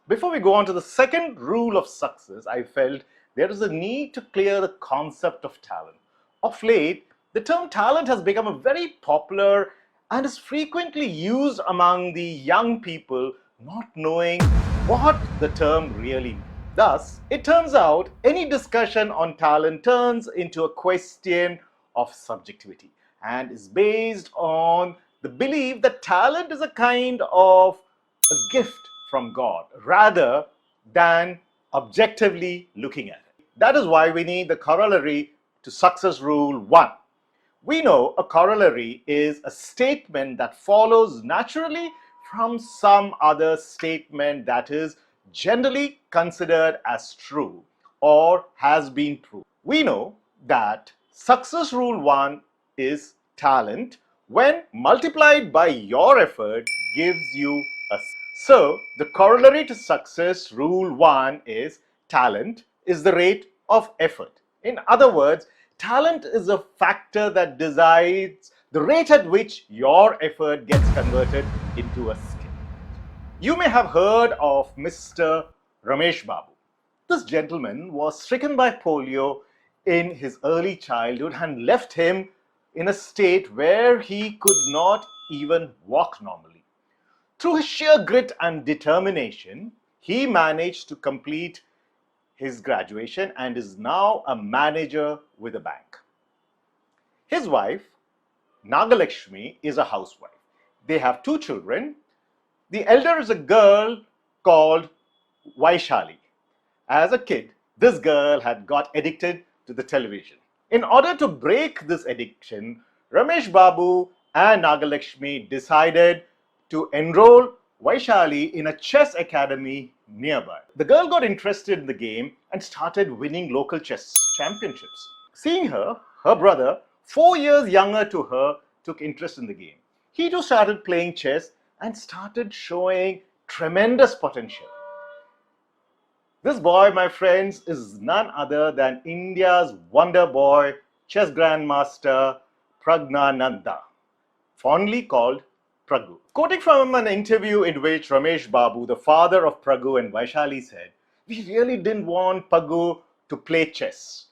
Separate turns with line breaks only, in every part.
Before we go on to the second rule of success, I felt there is a need to clear the concept of talent. Of late, the term talent has become a very popular and is frequently used among the young people, not knowing what the term really means. Thus, it turns out any discussion on talent turns into a question of subjectivity and is based on the belief that talent is a kind of a gift from God rather than objectively looking at it. That is why we need the corollary to success rule 1. We know a corollary is a statement that follows naturally from some other statement that is generally considered as true or has been proved. We know that success rule 1 is talent when multiplied by your effort gives you a. So the corollary to success rule 1 is talent is the rate of effort. In other words, talent is a factor that decides the rate at which your effort gets converted into a skill. You may have heard of Mr. Ramesh Babu. This gentleman was stricken by polio in his early childhood and left him in a state where he could not even walk normally. Through his sheer grit and determination, he managed to complete his graduation and is now a manager with a bank. His wife, Nagalakshmi, is a housewife. They have 2 children. The elder is a girl called Vaishali. As a kid, this girl had got addicted to the television. In order to break this addiction, Ramesh Babu and Nagalakshmi decided to enroll Vaishali in a chess academy nearby. The girl got interested in the game and started winning local chess championships. Seeing her, her brother, 4 years younger to her, took interest in the game. He too started playing chess and started showing tremendous potential. This boy, my friends, is none other than India's wonder boy, chess grandmaster Pragnananda, fondly called Pragu. Quoting from an interview in which Ramesh Babu, the father of Pragu and Vaishali, said, "We really didn't want Pragu to play chess.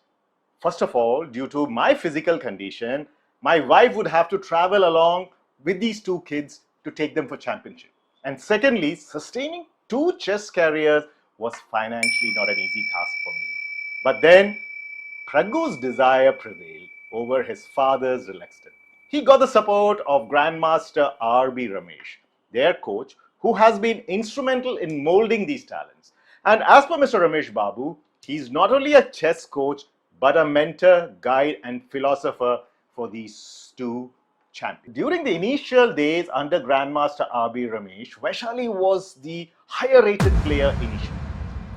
First of all, due to my physical condition, my wife would have to travel along with these 2 kids to take them for championship. And secondly, sustaining 2 chess careers was financially not an easy task for me." But then, Pragu's desire prevailed over his father's reluctance. He got the support of Grandmaster R.B. Ramesh, their coach, who has been instrumental in molding these talents. And as per Mr. Ramesh Babu, he's not only a chess coach, but a mentor, guide, and philosopher for these 2 champions. During the initial days under Grandmaster R.B. Ramesh, Vaishali was the higher rated player initially.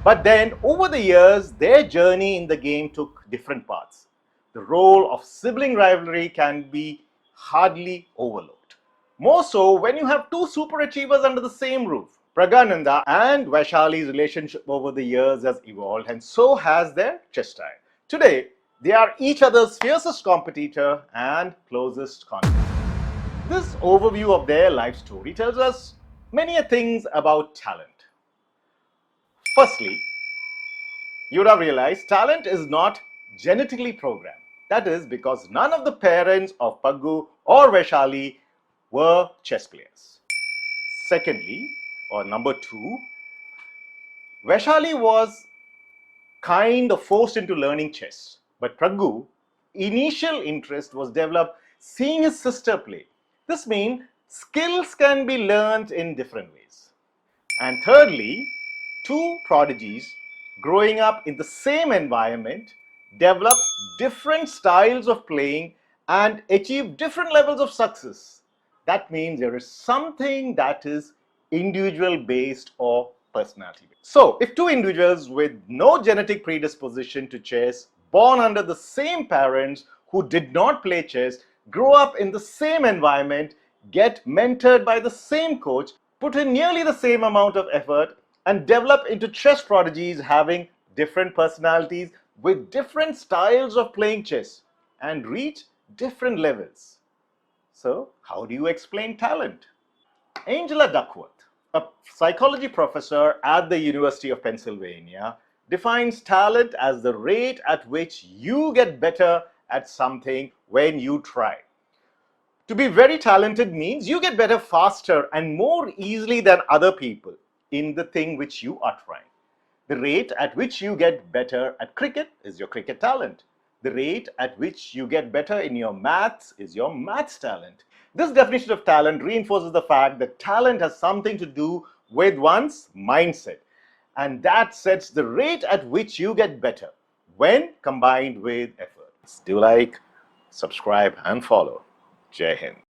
But then, over the years, their journey in the game took different paths. The role of sibling rivalry can be hardly overlooked. More so when you have 2 super achievers under the same roof. Pragananda and Vaishali's relationship over the years has evolved, and so has their chess style. Today, they are each other's fiercest competitor and closest confidant. This overview of their life story tells us many things about talent. Firstly, you would have realized talent is not genetically programmed. That is because none of the parents of Pragu or Vaishali were chess players. Secondly, or number 2, Vaishali was kind of forced into learning chess. But Pragu, initial interest was developed seeing his sister play. This means skills can be learned in different ways. And thirdly, 2 prodigies growing up in the same environment developed different styles of playing and achieved different levels of success. That means there is something that is individual based or personality based. So, if 2 individuals with no genetic predisposition to chess, born under the same parents who did not play chess, grow up in the same environment, get mentored by the same coach, put in nearly the same amount of effort, and develop into chess prodigies having different personalities with different styles of playing chess and reach different levels. So, how do you explain talent? Angela Duckworth, A psychology professor at the University of Pennsylvania defines talent as the rate at which you get better at something when you try. To be very talented means you get better faster and more easily than other people in the thing which you are trying. The rate at which you get better at cricket is your cricket talent. The rate at which you get better in your maths is your maths talent. This definition of talent reinforces the fact that talent has something to do with one's mindset, and that sets the rate at which you get better when combined with effort. Do like, subscribe, and follow. Jai Hind.